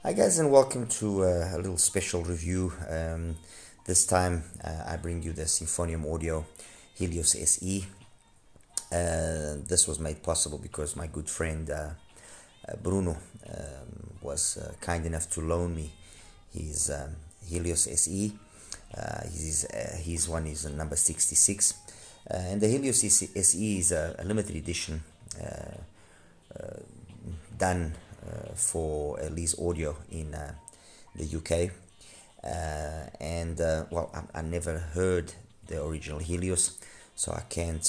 Hi guys, and welcome to a little special review. This time I bring you the Symphonium Audio Helios SE. This was made possible because my good friend Bruno was kind enough to loan me his Helios SE. His one is number 66, and the Helios SE is a limited edition done for Elise Audio in the UK. Well, I never heard the original Helios, so I can't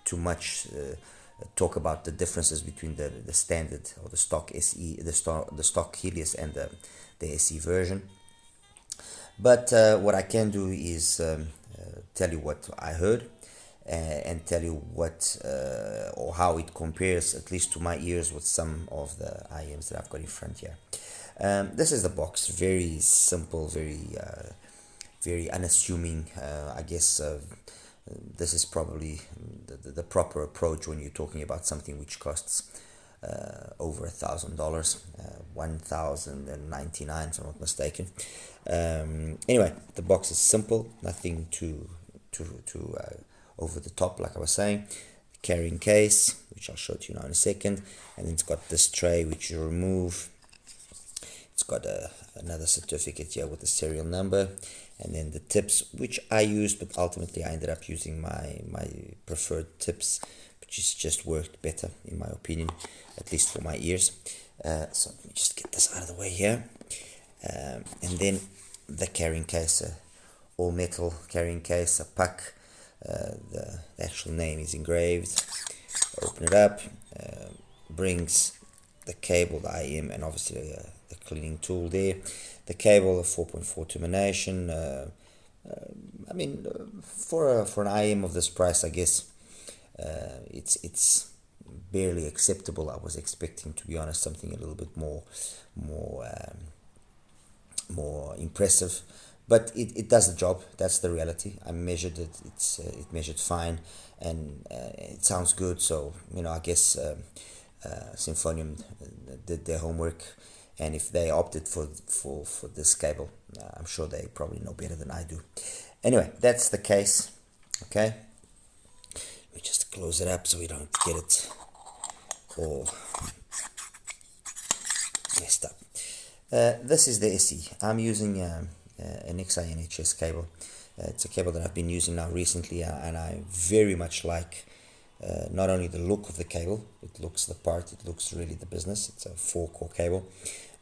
too much talk about the differences between the standard or the stock SE, the stock Helios and the SE version. But what I can do is tell you what I heard and tell you what or how it compares, at least to my ears, with some of the IMs that I've got in front here. This is the box, very simple, very unassuming. I guess this is probably the proper approach when you're talking about something which costs over $1,000, $1,099 if I'm not mistaken. Anyway, the box is simple, nothing too over the top, like I was saying. The carrying case, which I'll show to you now in a second, and then it's got this tray which you remove. It's got another certificate here with the serial number, and then the tips, which I used, but ultimately I ended up using my preferred tips, which just worked better in my opinion, at least for my ears. So let me just get this out of the way here, and then the carrying case, all metal carrying case, a puck. The actual name is engraved. Open it up, brings the cable, the IM, and obviously the cleaning tool there. The cable, a 4.4 termination. I mean, for an IM of this price, I guess it's barely acceptable. I was expecting, to be honest, something a little bit more impressive. But it does the job. That's the reality. I measured it. It measured fine, and it sounds good. So I guess Symphonium did their homework, and if they opted for this cable, I'm sure they probably know better than I do. Anyway, that's the case. Okay, let me just close it up so we don't get it all messed up. This is the SE. I'm using an XINHS cable. It's a cable that I've been using now recently, and I very much like not only the look of the cable, it looks the part, it looks really the business. It's a 4-core cable,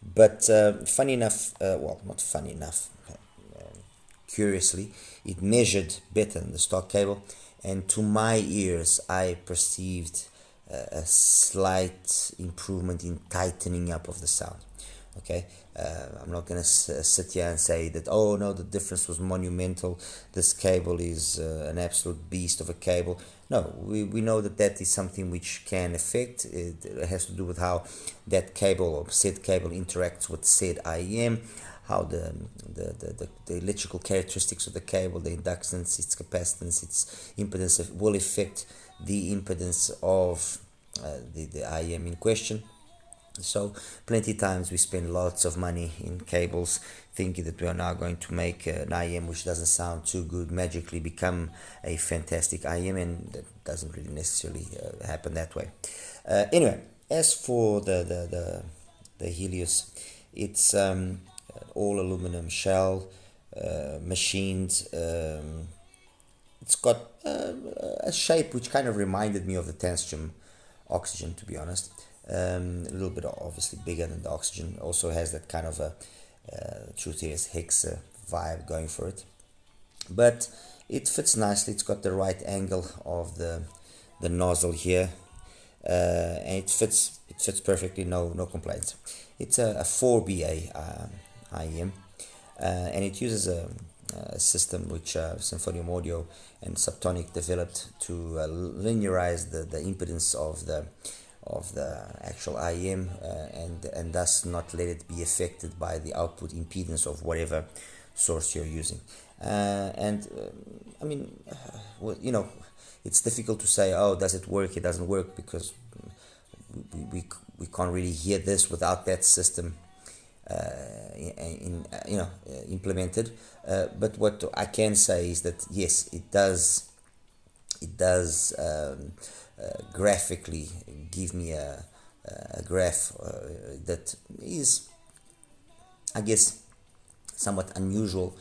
but funny enough, well, not funny enough, curiously, it measured better than the stock cable, and to my ears I perceived a slight improvement in tightening up of the sound. Okay, I'm not gonna sit here and say that, oh no, the difference was monumental, this cable is an absolute beast of a cable. No, we know that is something which can affect. It has to do with how that cable or said cable interacts with said IEM, how the electrical characteristics of the cable, the inductance, its capacitance, its impedance will affect the impedance of the IEM in question. So plenty of times we spend lots of money in cables thinking that we are now going to make an IM which doesn't sound too good magically become a fantastic IM, and that doesn't really necessarily happen that way. Anyway, as for the Helios, it's all aluminum shell, machined. It's got a shape which kind of reminded me of the Tanstrom Oxygen, to be honest. A little bit obviously bigger than the Oxygen. Also has that kind of a truth is hexa vibe going for it, but it fits nicely. It's got the right angle of the nozzle here, and it fits perfectly. No complaints. It's a 4BA IEM, and it uses a system which Symphonium Audio and Subtonic developed to linearize the impedance of the actual IEM, and thus not let it be affected by the output impedance of whatever source you're using. I mean, well, it's difficult to say, oh, does it work? It doesn't work, because we can't really hear this without that system implemented. But what I can say is that yes, it does graphically give me a graph that is, I guess, somewhat unusual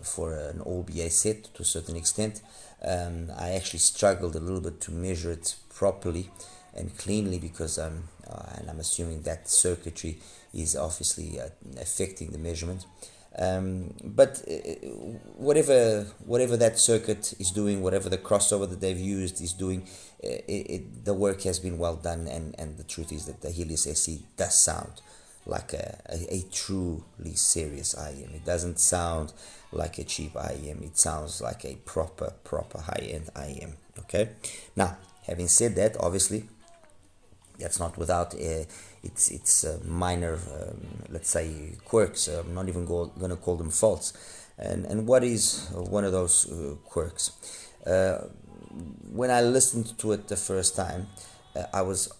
for an all BA set to a certain extent. I actually struggled a little bit to measure it properly and cleanly because and I'm assuming that circuitry is obviously affecting the measurement. But whatever that circuit is doing, whatever the crossover that they've used is doing, the work has been well done, and the truth is that the Helios SE does sound like a truly serious IEM. It doesn't sound like a cheap IEM. It sounds like a proper high-end IEM. Okay. Now, having said that, obviously, that's not without its minor, let's say, quirks. I'm not even going to call them faults. And what is one of those quirks? When I listened to it the first time, I was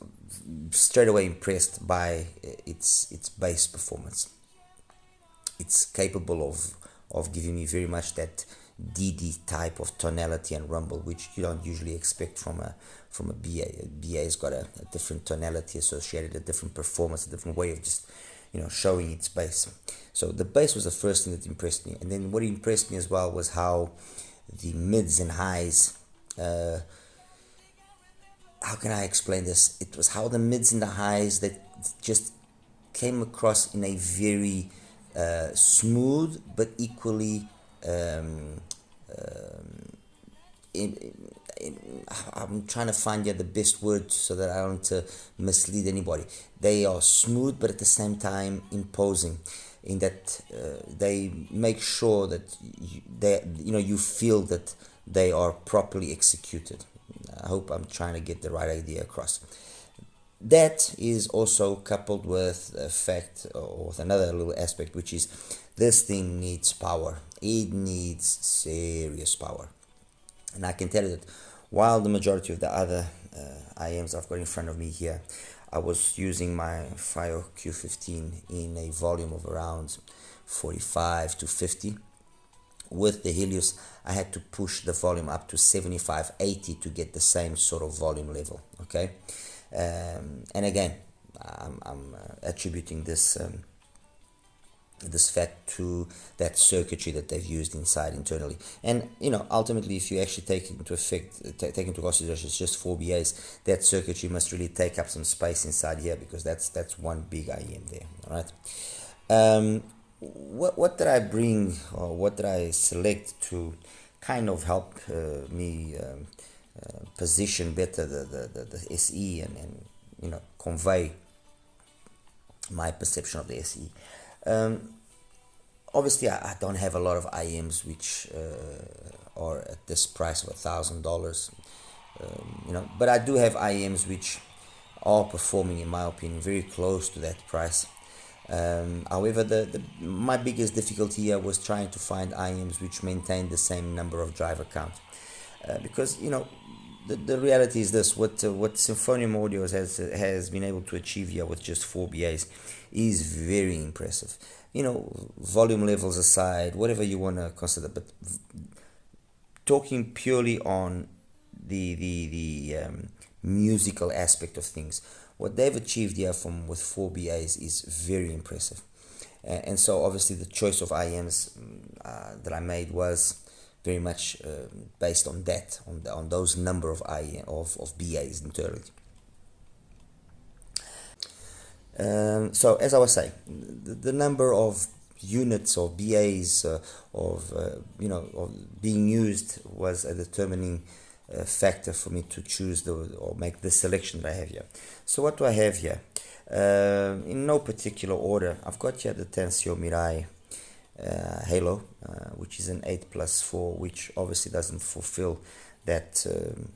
straight away impressed by its bass performance. It's capable of giving me very much that DD type of tonality and rumble, which you don't usually expect from a BA. A BA has got a different tonality associated, a different performance, a different way of just showing its bass. So the bass was the first thing that impressed me, and then what impressed me as well was how the mids and highs. How can I explain this? It was how the mids and the highs that just came across in a very smooth but equally I'm trying to find the best word so that I don't mislead anybody. They are smooth but at the same time imposing, in that they make sure that you feel that they are properly executed. I hope I'm trying to get the right idea across. That is also coupled with the fact, or with another little aspect, which is this thing needs power. It needs serious power. And I can tell you that while the majority of the other IMs I've got in front of me here, I was using my FiO Q15 in a volume of around 45 to 50. With the Helios, I had to push the volume up to 75, 80 to get the same sort of volume level. Okay, and again, I'm attributing this this fact to that circuitry that they've used inside internally. And ultimately, if you actually take into consideration it's just 4 BAs, that circuitry must really take up some space inside here, because that's one big IEM there. All right. What did I bring, or what did I select to kind of help me position better the SE and convey my perception of the SE? Obviously, I don't have a lot of IMs which are at this price of $1,000, but I do have IMs which are performing, in my opinion, very close to that price. However, my biggest difficulty here was trying to find IMs which maintain the same number of driver count, because the reality is this: what Symphonium Audio has been able to achieve here with just 4 BAs is very impressive. Volume levels aside, whatever you want to consider, but talking purely on the musical aspect of things, what they've achieved here with 4 BAs is very impressive. And so obviously the choice of IMs that I made was very much based on that, on those number of of BAs internally. So as I was saying, the number of units or BAs of being used was a determining factor for me to choose or make the selection that I have here. So what do I have here? In no particular order, I've got here the Tensio Mirai Halo, which is an 8+4, which obviously doesn't fulfill that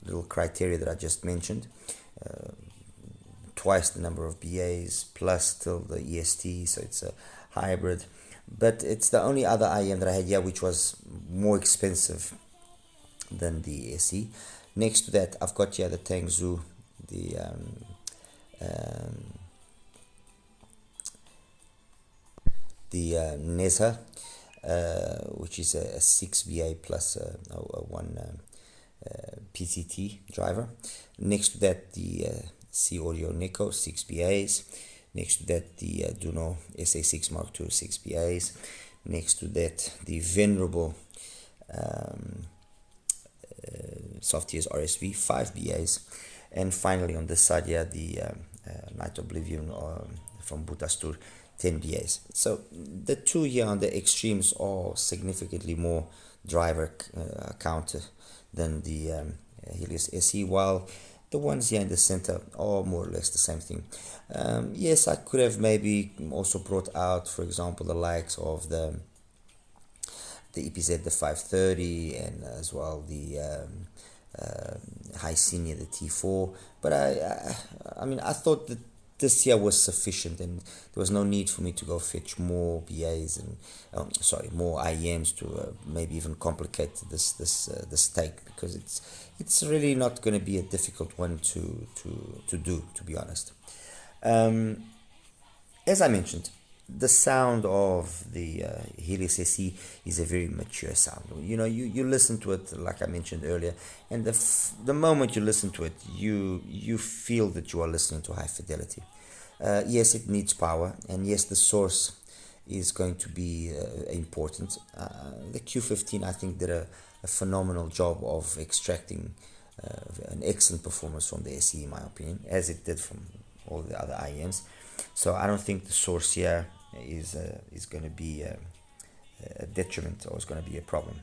little criteria that I just mentioned. Twice the number of BAs plus still the EST, so it's a hybrid. But it's the only other IM that I had here which was more expensive than the SE. Next to that, I've got here the Tangzhou, the the Nezha, which is a 6BA plus a 1 PCT driver. Next to that, the C Audio Neko 6BAs. Next to that, the Duno SA6 Mark II 6BAs. Next to that, the venerable Softiers RSV 5BAs. And finally, on this side here, the Night Oblivion from Butastur 10 BAs. So the two here on the extremes are significantly more driver counter than the Helios SE, while the ones here in the center are more or less the same thing. Yes, I could have maybe also brought out, for example, the likes of the EPZ, the 530, and as well the XINHS, the T4, but I mean, I thought that this here was sufficient, and there was no need for me to go fetch more BAs and more IEMs to maybe even complicate this take, because it's really not going to be a difficult one to do, to be honest. As I mentioned, the sound of the Helios SE is a very mature sound. You know, you listen to it, like I mentioned earlier, and the moment you listen to it, you feel that you are listening to high fidelity. Yes, it needs power, and yes, the source is going to be important. The Q15, I think, did a phenomenal job of extracting an excellent performance from the SE, in my opinion, as it did from all the other IEMs. So I don't think the source here is going to be a detriment, or is going to be a problem.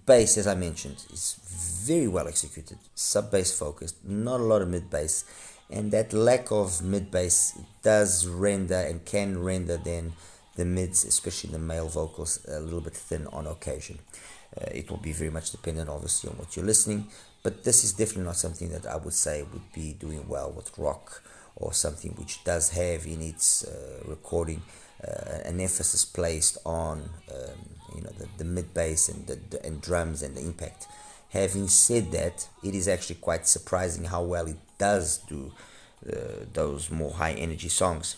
Bass, as I mentioned, is very well executed, sub-bass focused, not a lot of mid-bass, and that lack of mid-bass does render and can render then the mids, especially the male vocals, a little bit thin on occasion. It will be very much dependent, obviously, on what you're listening, but this is definitely not something that I would say would be doing well with rock, or something which does have in its recording an emphasis placed on the mid bass and drums and the impact. Having said that, it is actually quite surprising how well it does do those more high energy songs.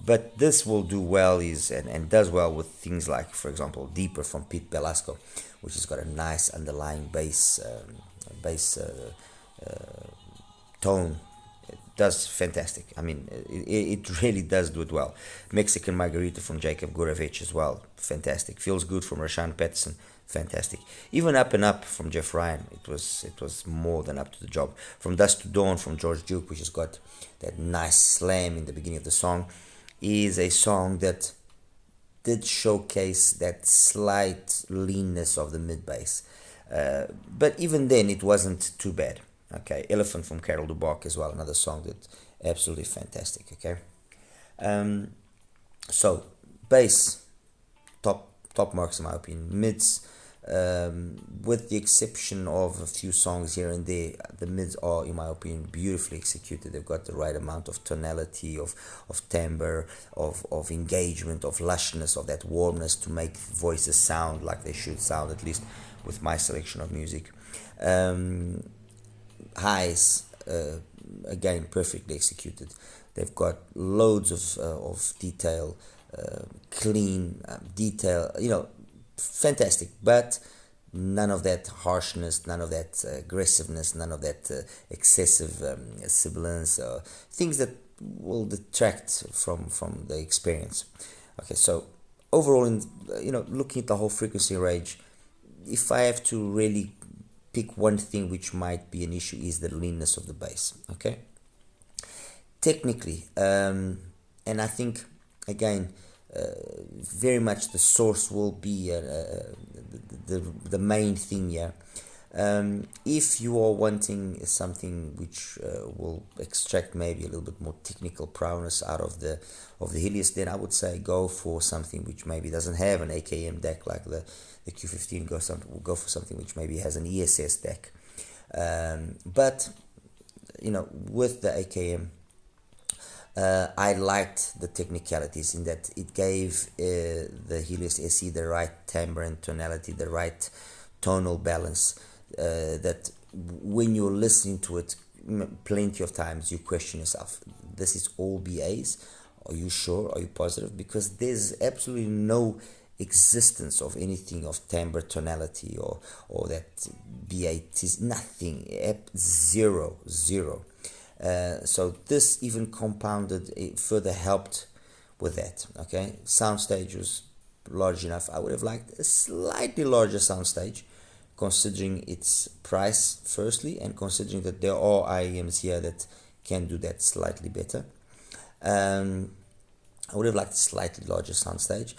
But this will do well and does well with things like, for example, Deeper from Pete Belasco, which has got a nice underlying bass tone. It does fantastic. I mean, it really does do it well. Mexican Margarita from Jacob Gurevich as well, fantastic. Feels Good from Rashaan Patterson, fantastic. Even Up and Up from Jeff Ryan, it was more than up to the job. From Dusk to Dawn from George Duke, which has got that nice slam in the beginning of the song, is a song that did showcase that slight leanness of the mid bass. But even then, it wasn't too bad. Okay, Elephant from Carol Duboc as well, another song that absolutely fantastic. Okay, so bass top marks in my opinion. Mids, with the exception of a few songs here and there, the mids are, in my opinion, beautifully executed. They've got the right amount of tonality, of timbre, of engagement, of lushness, of that warmness to make voices sound like they should sound, at least with my selection of music. Highs, again, perfectly executed. They've got loads of detail, clean detail, fantastic, but none of that harshness, none of that aggressiveness, none of that excessive sibilance, things that will detract from the experience. Okay, so overall, looking at the whole frequency range, if I have to really pick one thing which might be an issue, is the leanness of the bass. Okay, technically, and I think again, very much the source will be the main thing here. If you are wanting something which will extract maybe a little bit more technical prowess out of the Helios, then I would say go for something which maybe doesn't have an AKM deck like the Q15. Go for something which maybe has an ESS deck. But with the AKM, I liked the technicalities in that it gave the Helios SE the right timbre and tonality, the right tonal balance, that when you're listening to it plenty of times you question yourself, this is all BAs? Are you sure? Are you positive? Because there's absolutely no existence of anything of timbre tonality or that BA. Is nothing, zero. So this even compounded, it further helped with that. Okay, soundstage was large enough. I would have liked a slightly larger soundstage, considering its price firstly, and considering that there are IEMs here that can do that slightly better. I would have liked a slightly larger soundstage.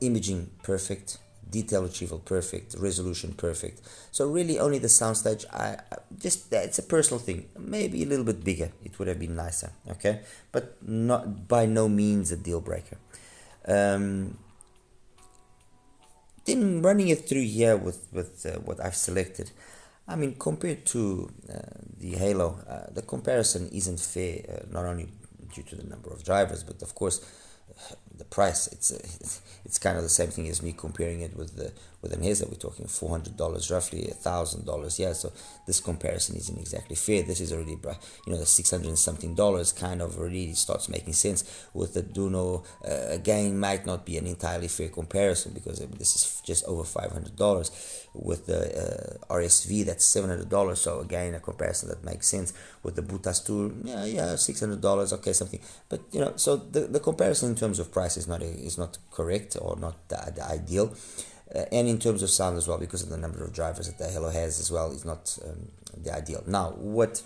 Imaging perfect, detail retrieval perfect, resolution perfect. So really only the soundstage, I just, it's a personal thing. Maybe a little bit bigger, it would have been nicer. Okay, but not by no means a deal breaker. Then running it through here with what I've selected, I mean, compared to the Halo, the comparison isn't fair, not only due to the number of drivers, but of course the price. It's kind of the same thing as me comparing it with an HESA. We're talking $400, roughly $1,000. Yeah, so this comparison isn't exactly fair. This is already, the $600 and something kind of already starts making sense. With the Duno, again, might not be an entirely fair comparison because this is just over $500. With the RSV, that's $700. So again, a comparison that makes sense. With the Butas Tour, yeah, $600. Okay, something. But so the comparison in terms of price is not correct, or not the ideal. And in terms of sound as well, because of the number of drivers that the Halo has as well, is not the ideal. Now, what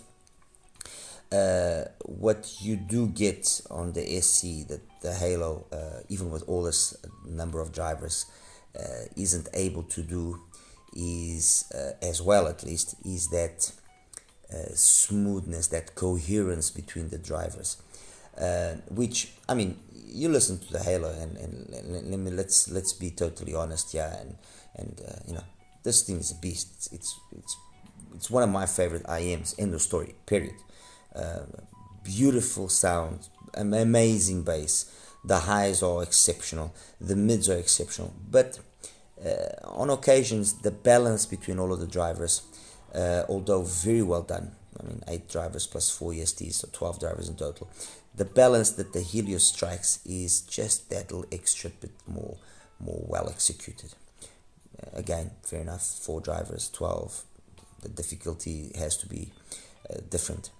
you do get on the SE that the Halo, even with all this number of drivers, isn't able to do is, as well at least, is that smoothness, that coherence between the drivers. Which, I mean, you listen to the Halo and let's be totally honest here, and this thing is a beast. It's one of my favorite IMs. End of story. Period. Beautiful sound, amazing bass. The highs are exceptional. The mids are exceptional. But on occasions, the balance between all of the drivers, although very well done. I mean, 8 drivers plus 4 ESTs, so 12 drivers in total. The balance that the Helios strikes is just that little extra bit more well executed. Again, fair enough, 4 drivers, 12. The difficulty has to be different.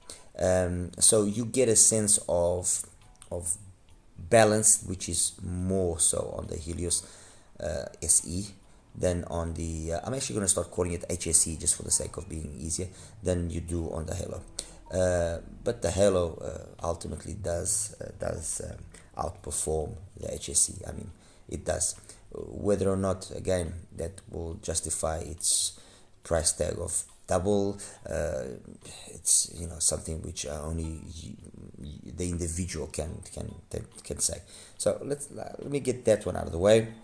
So you get a sense of balance, which is more so on the Helios SE than on the, I'm actually going to start calling it HSE just for the sake of being easier, than you do on the Halo. But the Halo ultimately does outperform the HSE. I mean, it does. Whether or not, again, that will justify its price tag of double, it's something which only the individual can say. So let me get that one out of the way.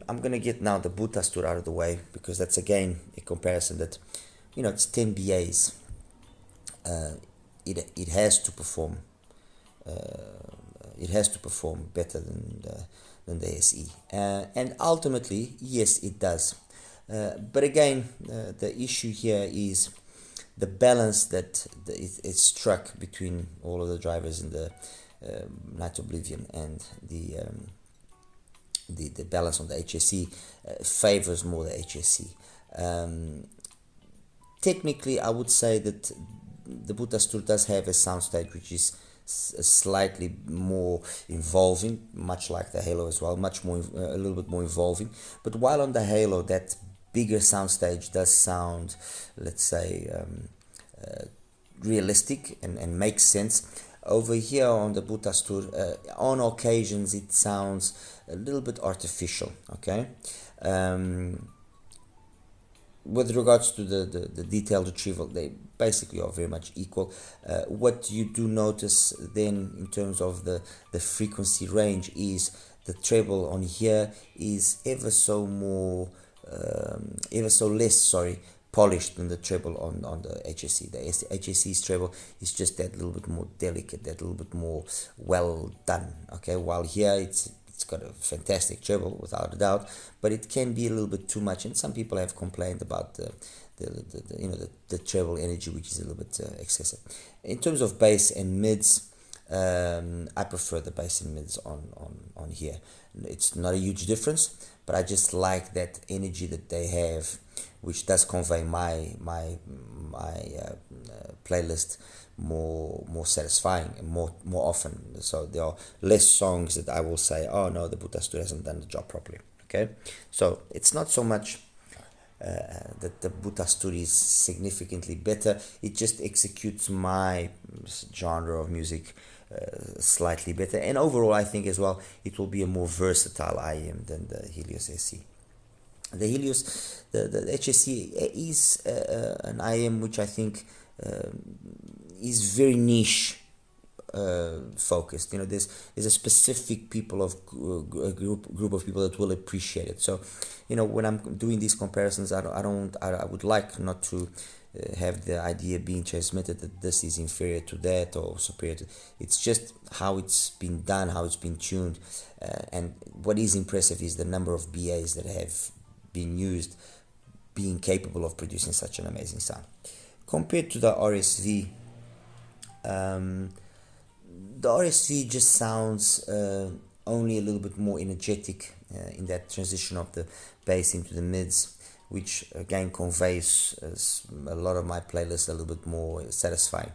I'm gonna get now the Butas Tour out of the way, because that's again a comparison that it's 10 BAs. It has to perform. It has to perform better than the SE, and ultimately, yes, it does. But again, the issue here is the balance that it's struck between all of the drivers in the Night Oblivion, and the balance on the HSE favors more the HSE. Technically, I would say that the Butas Tour does have a soundstage which is slightly more involving, much like the Halo as well, much more, a little bit more involving. But while on the Halo, that bigger soundstage does sound, let's say, realistic and makes sense. Over here on the Butas Tour, on occasions it sounds a little bit artificial. Okay. With regards to the detailed retrieval, they basically are very much equal. What you do notice then in terms of the frequency range is the treble on here is ever so less polished than the treble on the HSE. The HSE's treble is just that little bit more delicate, that little bit more well done. Okay, while here it's got a fantastic treble without a doubt, but it can be a little bit too much, and some people have complained about the treble energy, which is a little bit excessive. In terms of bass and mids, I prefer the bass and mids on here. It's not a huge difference, but I just like that energy that they have, which does convey my playlist more satisfying and more often. So there are less songs that I will say, oh no, the Buddha hasn't done the job properly. Okay, so it's not so much that the Buddha is significantly better. It just executes my genre of music slightly better, and overall I think as well it will be a more versatile IM than the Helios SE. The Helios, the HSE is an IM which I think is very niche focused. There's a specific people of a group of people that will appreciate it. So when I'm doing these comparisons, I would like not to have the idea being transmitted that this is inferior to that or superior to. It's just how it's been done, how it's been tuned, and what is impressive is the number of BAs that have been used being capable of producing such an amazing sound. Compared to the RSV, the RSV just sounds only a little bit more energetic in that transition of the bass into the mids, which again conveys a lot of my playlists a little bit more satisfying.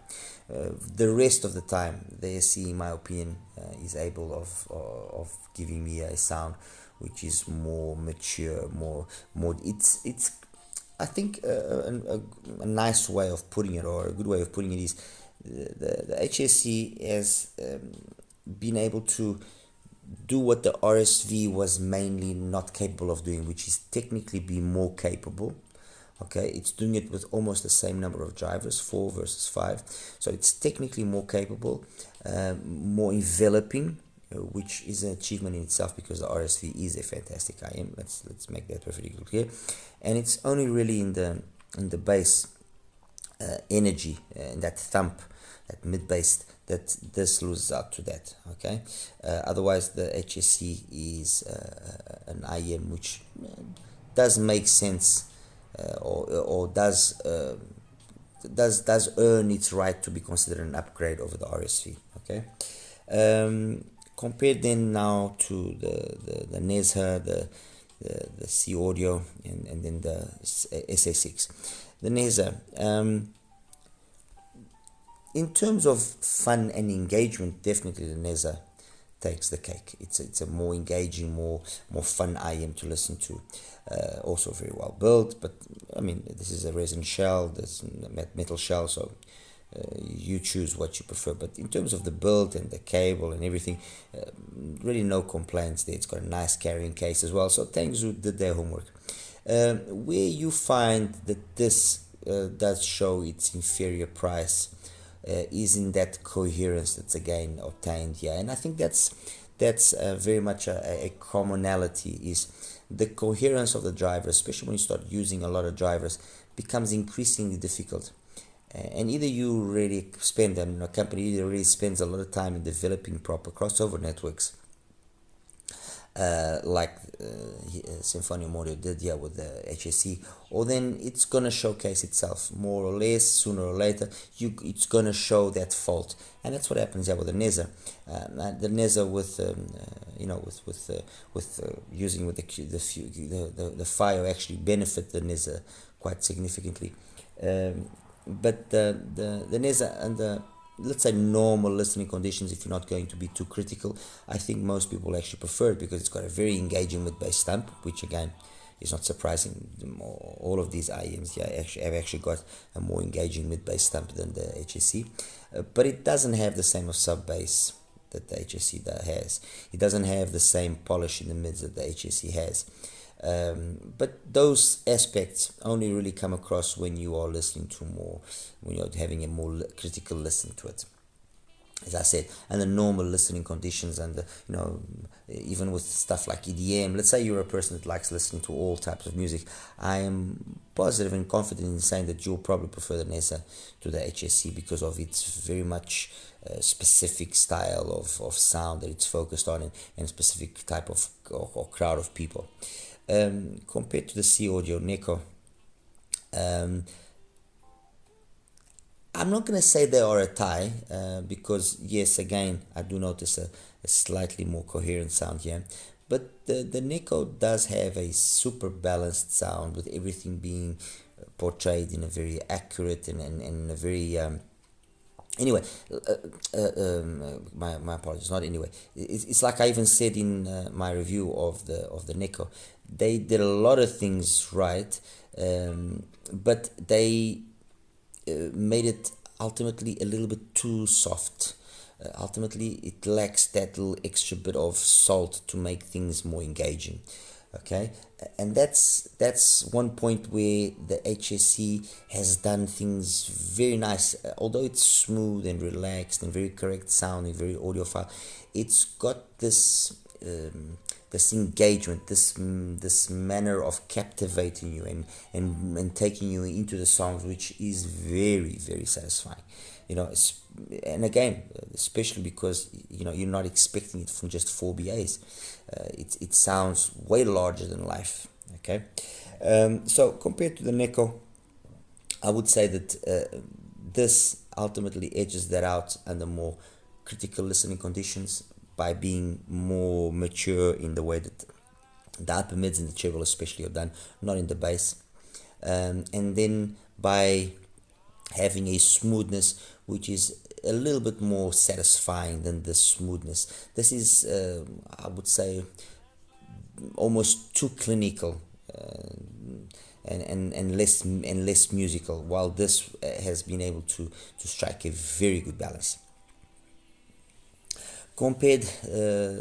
The rest of the time, the SE, in my opinion, is able of giving me a sound which is more mature, more. It's I think a nice way of putting it, or a good way of putting it, is the HSC has been able to do what the RSV was mainly not capable of doing, which is technically be more capable. Okay, it's doing it with almost the same number of drivers, 4 versus 5. So it's technically more capable, more enveloping, which is an achievement in itself, because the RSV is a fantastic IM. Let's make that perfectly clear. And it's only really in the bass energy, in that thump, that mid bass, that this loses out to that. Okay, otherwise the HSC is an IM which does make sense, or does earn its right to be considered an upgrade over the RSV. Okay, compared then now to the NESHA, the C Audio, and then the SA6. The NESHA, in terms of fun and engagement, definitely the NESHA takes the cake. It's a more engaging, more fun IM to listen to. Also very well built, but I mean, this is a resin shell, this metal shell, so you choose what you prefer. But in terms of the build and the cable and everything, really no complaints there. It's got a nice carrying case as well, so thanks who did their homework. Where you find that this does show its inferior price is in that coherence that's again obtained here, and I think that's very much a commonality, is the coherence of the driver, especially when you start using a lot of drivers, becomes increasingly difficult. And either you really spend, a company either really spends a lot of time in developing proper crossover networks, like Symphonium Audio did here with the HSC, or then it's gonna showcase itself more or less sooner or later. It's gonna show that fault, and that's what happens here with the NESHA. The NESHA with using with the FIO actually benefit the NESHA quite significantly. But the NESHA and the, let's say, normal listening conditions, if you're not going to be too critical, I think most people actually prefer it, because it's got a very engaging mid-bass stump, which again is not surprising. All of these IEMs have actually got a more engaging mid-bass stump than the HSC, but it doesn't have the same of sub-bass that the HSC has. It doesn't have the same polish in the mids that the HSC has. But those aspects only really come across when you are listening to more, when you're having a more critical listen to it, as I said. And the normal listening conditions, and even with stuff like EDM, let's say you're a person that likes listening to all types of music, I am positive and confident in saying that you'll probably prefer the NESHA to the HSC, because of its very much specific style of sound that it's focused on, and a specific type of or crowd of people. Compared to the C Audio Neko, I'm not going to say they are a tie, because yes, again, I do notice a slightly more coherent sound here. But the Neko does have a super balanced sound, with everything being portrayed in a very accurate and a very anyway. My apologies, not anyway. It's like I even said in my review of the Neko, they did a lot of things right, but they made it ultimately a little bit too soft. Ultimately, it lacks that little extra bit of salt to make things more engaging. Okay, and that's one point where the HSC has done things very nice. Although it's smooth and relaxed and very correct sounding, very audiophile, it's got this engagement, this manner of captivating you and taking you into the songs, which is very, very satisfying. And again, especially because you're not expecting it from just four BAs. It sounds way larger than life. Okay, so compared to the Neko, I would say that this ultimately edges that out under more critical listening conditions, by being more mature in the way that the upper mids and the treble especially are done, not in the bass, and then by having a smoothness which is a little bit more satisfying than the smoothness. This is, I would say, almost too clinical, and less musical, while this has been able to strike a very good balance. Compared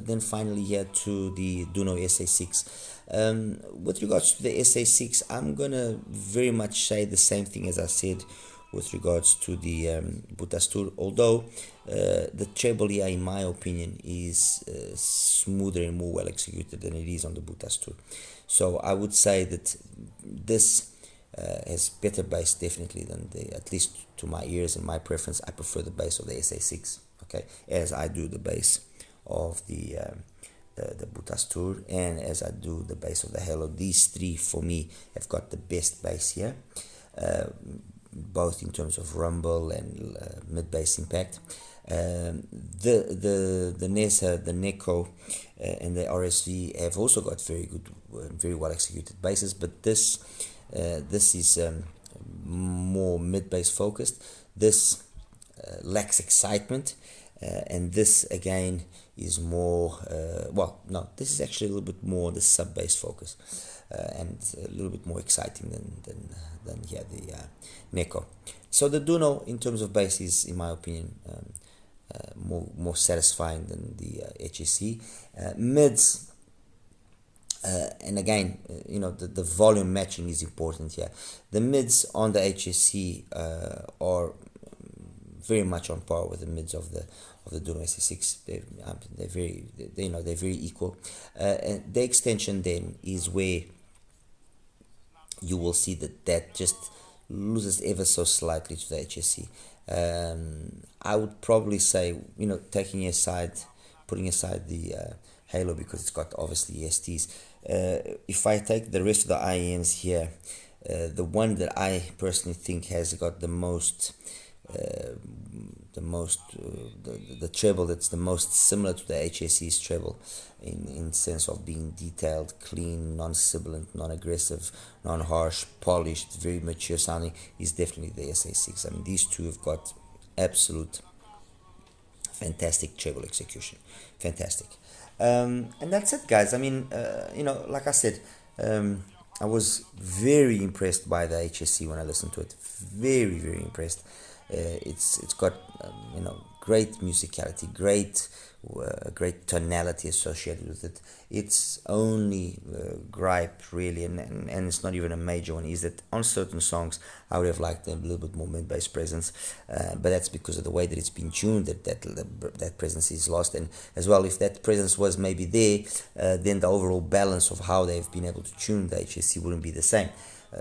then finally here to the Duno SA6. With regards to the SA6, I'm gonna very much say the same thing as I said with regards to the Butastur, although the treble here, in my opinion, is smoother and more well executed than it is on the Butastur. So I would say that this has better bass definitely than at least to my ears and my preference. I prefer the bass of the SA6, okay, as I do the bass of the Butastur, and as I do the bass of the Halo. These three for me have got the best bass here, both in terms of rumble and mid bass impact. The Nesa, the Neko, and the RSV have also got very good, very well executed basses, but this is more mid bass focused. This lacks excitement, and this again is more this is actually a little bit more the sub bass focus, and a little bit more exciting than the Neko. So the Duno in terms of bass is, in my opinion, more satisfying than the HSC. Mids, and again, the volume matching is important here. The mids on the HSC are very much on par with the mids of the Duno SA6. They're very equal. And the extension then is where you will see that just loses ever so slightly to the HSC. I would probably say, putting aside the Halo, because it's got obviously STs. If I take the rest of the IEMs here, the one that I personally think has got the treble that's the most similar to the HSC's treble in sense of being detailed, clean, non-sibilant, non-aggressive, non-harsh, polished, very mature sounding, is definitely the SA6. I mean, these two have got absolute fantastic treble execution. Fantastic. And that's it, guys. I mean, like I said, I was very impressed by the HSC when I listened to it. Very, very impressed. It's got great musicality, great tonality associated with it. Its only gripe really, and it's not even a major one, is that on certain songs I would have liked a little bit more mid-bass presence, but that's because of the way that it's been tuned, that presence is lost. And as well, if that presence was maybe there, then the overall balance of how they've been able to tune the HSC wouldn't be the same.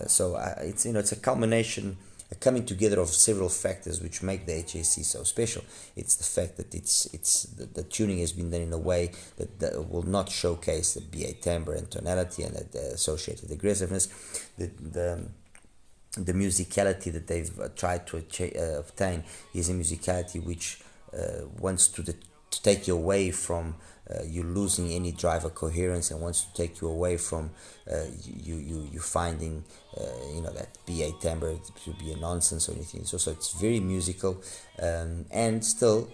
So it's a culmination, a coming together of several factors which make the HSC so special. It's the fact that the tuning has been done in a way that will not showcase the BA timbre and tonality and the associated aggressiveness. The the musicality that they've tried to obtain is a musicality which wants to take you away from you losing any driver coherence, and wants to take you away from you finding that BA timbre to be a nonsense or anything. So it's very musical, and still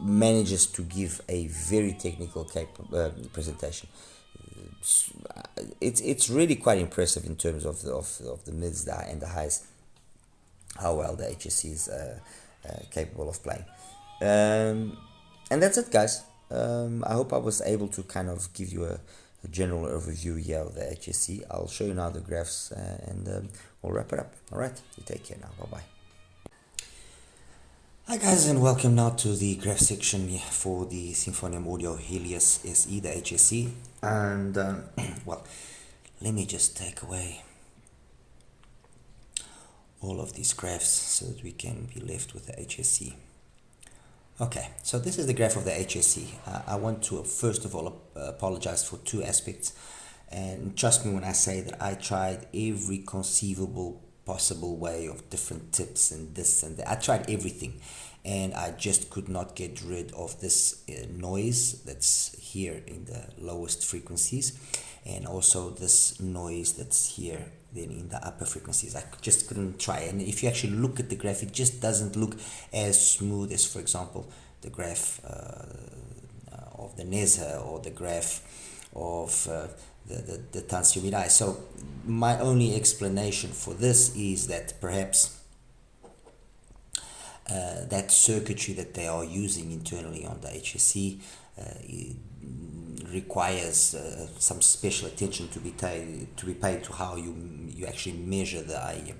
manages to give a very technical presentation. It's really quite impressive in terms of the mids and the highs, how well the HSC is capable of playing. And that's it, guys. I hope I was able to kind of give you a general overview here of the HSC. I'll show you now the graphs, and we'll wrap it up. Alright, you take care now. Bye bye. Hi guys, and welcome now to the graph section for the Symphonium Helios SE, the HSC. And well, let me just take away all of these graphs so that we can be left with the HSC. Okay, so this is the graph of the HSC. I want to first of all apologize for two aspects, and trust me when I say that I tried every conceivable possible way of different tips and this and that. I tried everything, and I just could not get rid of this noise that's here in the lowest frequencies, and also this noise that's here then in the upper frequencies. I just couldn't try. And if you actually look at the graph, it just doesn't look as smooth as, for example, the graph of the Nezha, or the graph of the Tansiomidai. So my only explanation for this is that perhaps that circuitry that they are using internally on the HSC requires some special attention to be paid to how you actually measure the IEM.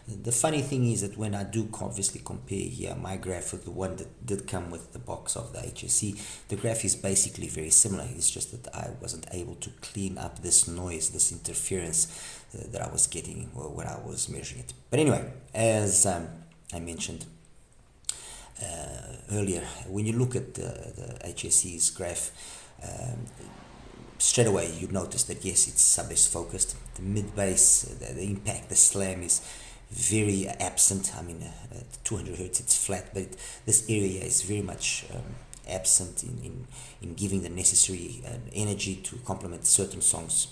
The funny thing is that when I do obviously compare here my graph with the one that did come with the box of the HSC, the graph is basically very similar. It's just that I wasn't able to clean up this noise, this interference that I was getting when I was measuring it. But anyway, as I mentioned earlier, when you look at the HSC's graph, straight away you notice that yes, it's sub-bass focused. The mid-bass, the impact, the slam is very absent. I mean, at 200 hertz it's flat, but this area is very much absent in giving the necessary energy to complement certain songs,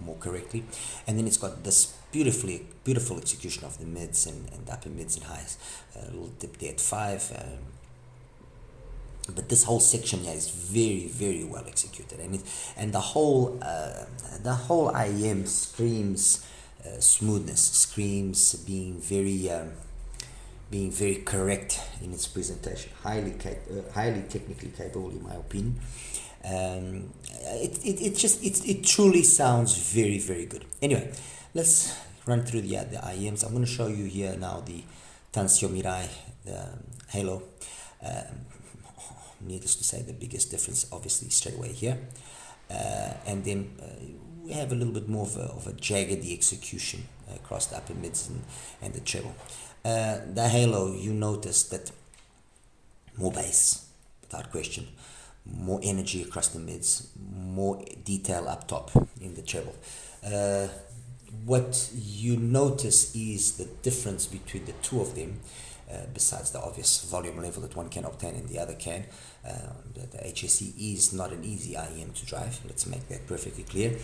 more correctly. And then it's got this beautiful execution of the mids and upper mids and highs. A little dip there at 5. But this whole section here is very, very well executed, and the whole IEM screams smoothness, screams being very correct in its presentation, highly technically capable, in my opinion. It truly sounds very, very good. Anyway, let's run through the IEMs. I'm going to show you here now the Tansiomidai, the Halo. Needless to say, the biggest difference obviously straight away here, and then we have a little bit more of a jaggedy execution across the upper mids and the treble. The Halo, you notice that more bass, without question, more energy across the mids, more detail up top in the treble. What you notice is the difference between the two of them, besides the obvious volume level that one can obtain and the other can. The HSC is not an easy IEM to drive, let's make that perfectly clear,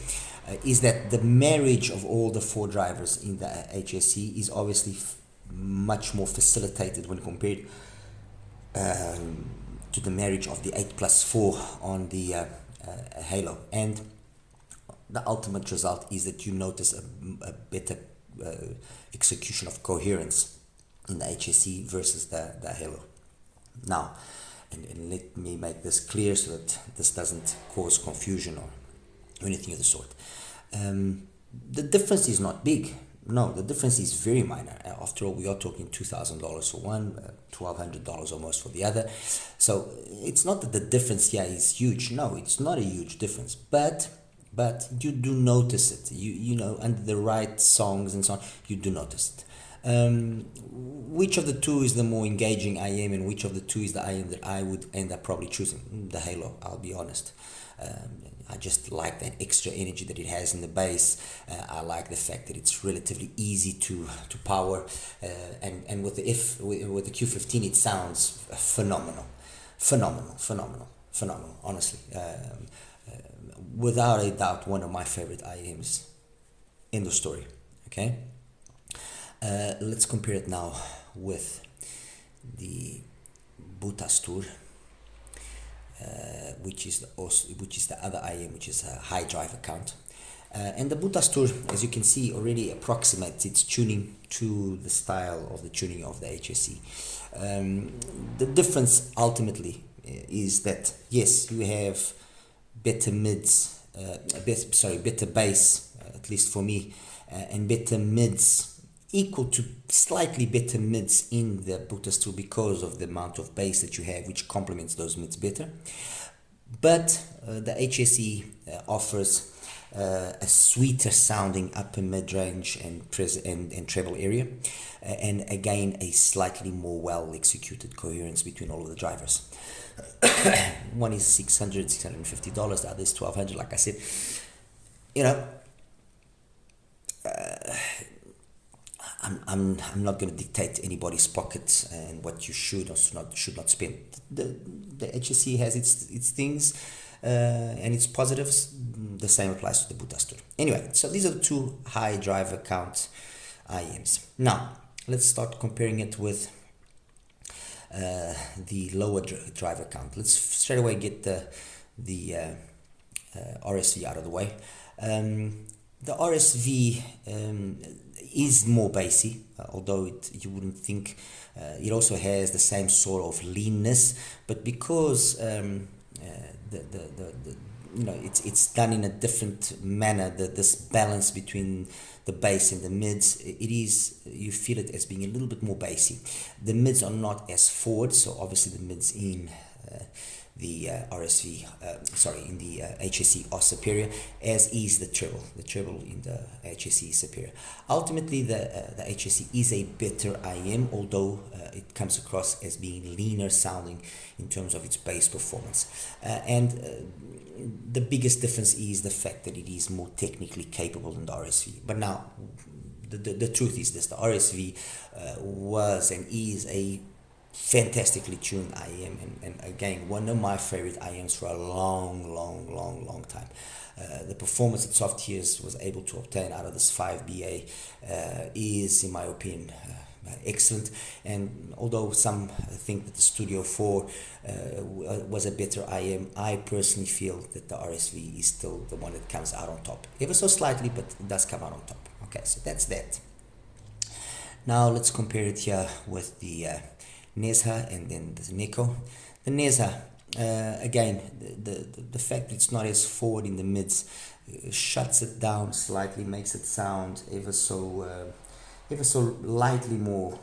is that the marriage of all the 4 drivers in the HSC is obviously much more facilitated when compared to the marriage of the 8+4 on the Halo. And the ultimate result is that you notice a better execution of coherence in the HSC versus the Halo. Now, and let me make this clear so that this doesn't cause confusion or anything of the sort. The difference is not big. No, the difference is very minor. After all, we are talking $2,000 for one, $1,200 almost for the other. So it's not that the difference here is huge. No, it's not a huge difference. But you do notice it. You know, under the right songs and so on, you do notice it. Which of the two is the more engaging IM, and which of the two is the IM that I would end up probably choosing? The Halo, I'll be honest. I just like that extra energy that it has in the bass. I like the fact that it's relatively easy to power, and with the Q15 it sounds phenomenal, honestly. Without a doubt, one of my favorite IMs in the story. Okay, let's compare it now with the Butastur, which is the other IM, which is a high driver count. And the Butastur, as you can see, already approximates its tuning to the style of the tuning of the HSE. The difference ultimately is that, yes, you have better mids, better bass, at least for me, and better mids, equal to slightly better mids in the Butastur because of the amount of bass that you have, which complements those mids better. But the HSE offers a sweeter sounding upper mid-range and treble area, and again a slightly more well executed coherence between all of the drivers. One is $650, the other is $1,200. Like I said, you know, I'm not going to dictate anybody's pockets and what you should or should not spend. The HSE has its things and its positives. The same applies to the Butastur. Anyway, so these are the two high driver count IMs. Now let's start comparing it with the lower driver count. Let's straight away get the RSV out of the way. The RSV is more bassy, although you wouldn't think. It also has the same sort of leanness, but because it's done in a different manner, this balance between the bass and the mids, you feel it as being a little bit more bassy. The mids are not as forward, so obviously the mids in the in the HSE are superior, as is the treble. The treble in the HSE is superior. Ultimately, the HSE is a better IM, although it comes across as being leaner sounding in terms of its bass performance. The biggest difference is the fact that it is more technically capable than the RSV. But now, the truth is this: the RSV was and is a fantastically tuned IM, and again, one of my favorite IMs for a long time. The performance that Softgears was able to obtain out of this 5BA is, in my opinion, excellent. And although some think that the Studio 4 was a better IM, I personally feel that the RSV is still the one that comes out on top, ever so slightly, but it does come out on top. Okay, so that's that. Now let's compare it here with the Nezha and then the Neko. The Nezha, again, the fact that it's not as forward in the mids shuts it down slightly, makes it sound ever so lightly more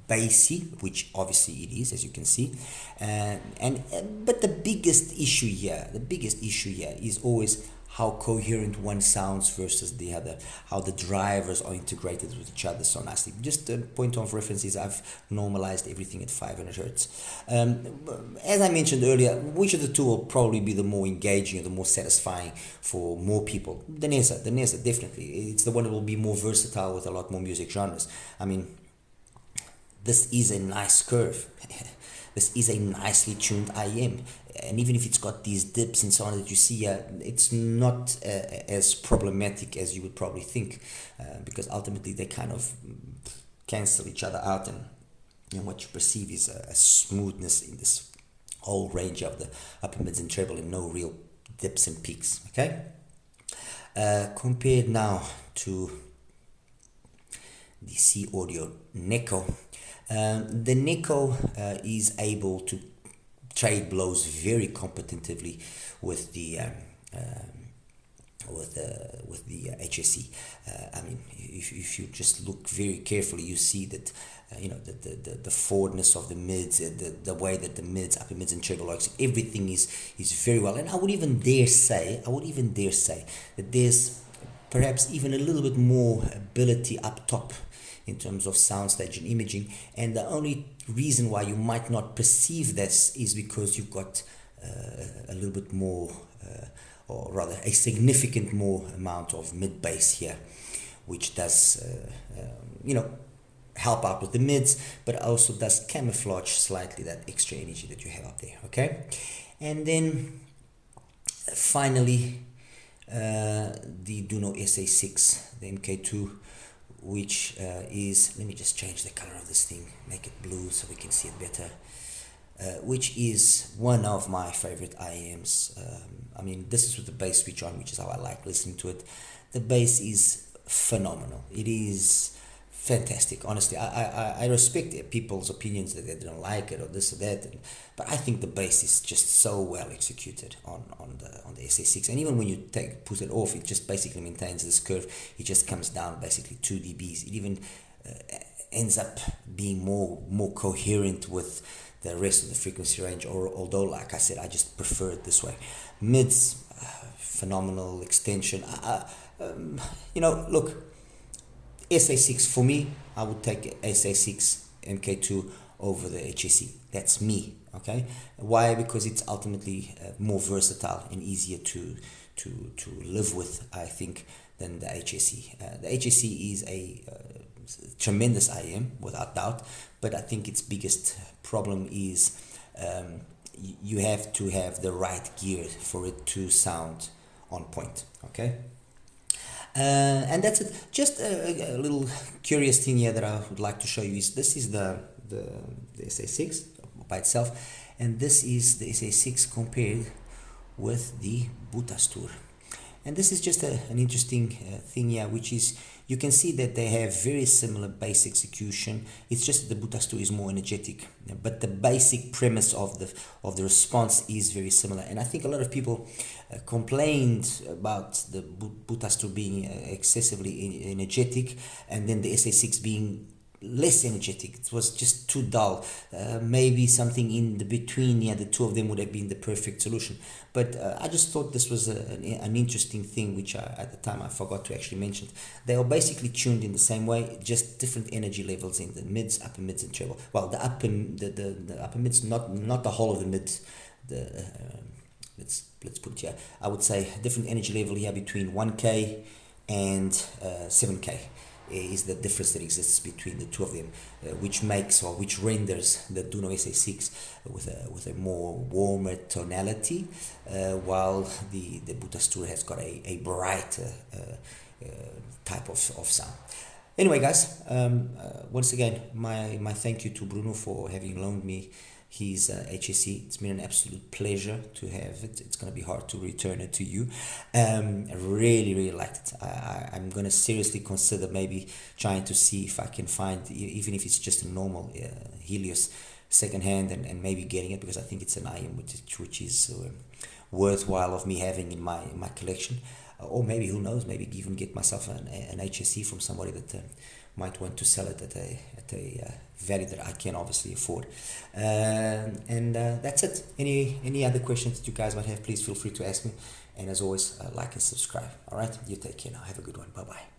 bassy, which obviously it is, as you can see. But the biggest issue here is always how coherent one sounds versus the other, how the drivers are integrated with each other so nicely. Just a point of reference is I've normalized everything at 500 Hertz. As I mentioned earlier, which of the two will probably be the more engaging or the more satisfying for more people? The Nezha, definitely. It's the one that will be more versatile with a lot more music genres. I mean, this is a nice curve. This is a nicely tuned IM, and even if it's got these dips and so on that you see, it's not as problematic as you would probably think, because ultimately they kind of cancel each other out, and what you perceive is a smoothness in this whole range of the upper mids and treble, and no real dips and peaks. Okay, compared now to the C Audio Neko. The Neko is able to trade blows very competitively with the HSE. I mean, if you just look very carefully, you see that the forwardness of the mids, the way that the mids, upper mids and treble are, everything is very well. And I would even dare say that there's perhaps even a little bit more ability up top in terms of soundstage and imaging, and the only reason why you might not perceive this is because you've got a little bit more, or rather a significant more amount of mid bass here, which does help out with the mids, but also does camouflage slightly that extra energy that you have up there. Okay, and then finally the Duno SA6, the MK2, which is, let me just change the color of this thing, make it blue so we can see it better, which is one of my favorite IEMs. I mean, this is with the bass switch on, which is how I like listening to it. The bass is phenomenal. It is fantastic. Honestly, I respect people's opinions that they don't like it or this or that, but I think the bass is just so well executed on the SA6, and even when you put it off, it just basically maintains this curve. It just comes down basically 2 dBs. It even ends up being more coherent with the rest of the frequency range, or although, like I said, I just prefer it this way. Mids, phenomenal extension. Look, SA6 for me, I would take SA6 MK2 over the HSE. That's me. Okay, why? Because it's ultimately more versatile and easier to live with, I think, than the HSE. The HSE is a tremendous IM without doubt, but I think its biggest problem is you have to have the right gear for it to sound on point. Okay. And that's it. Just a little curious thing here that I would like to show you is this is the SA6 by itself, and this is the SA6 compared with the Butastur. And this is just an interesting thing here, which is you can see that they have very similar bass execution. It's just that the Butastur is more energetic, but the basic premise of the response is very similar. And I think a lot of people complained about the Butastur being excessively energetic, and then the SA6 being less energetic. It was just too dull. Maybe something in the between, the two of them would have been the perfect solution. But I just thought this was an interesting thing, which at the time I forgot to actually mention. They are basically tuned in the same way, just different energy levels in the mids, upper mids, and treble. Well, the upper mids, not the whole of the mids. Let's put it here. I would say different energy level here between 1K and 7K. Is the difference that exists between the two of them, which renders the Duno SA6 with a more warmer tonality, while the Butastur has got a brighter type of sound. Anyway, guys, once again, my thank you to Bruno for having loaned me his HSE. It's been an absolute pleasure to have it. It's going to be hard to return it to you. I really liked it. I'm going to seriously consider maybe trying to see if I can find, even if it's just a normal Helios secondhand, and maybe getting it, because I think it's an IM which is worthwhile of me having in my collection. Or maybe, who knows, maybe even get myself an HSE from somebody that might want to sell it at a value that I can obviously afford. And that's it. Any other questions that you guys might have, please feel free to ask me. And as always, like and subscribe. All right, you take care now. Have a good one. Bye bye.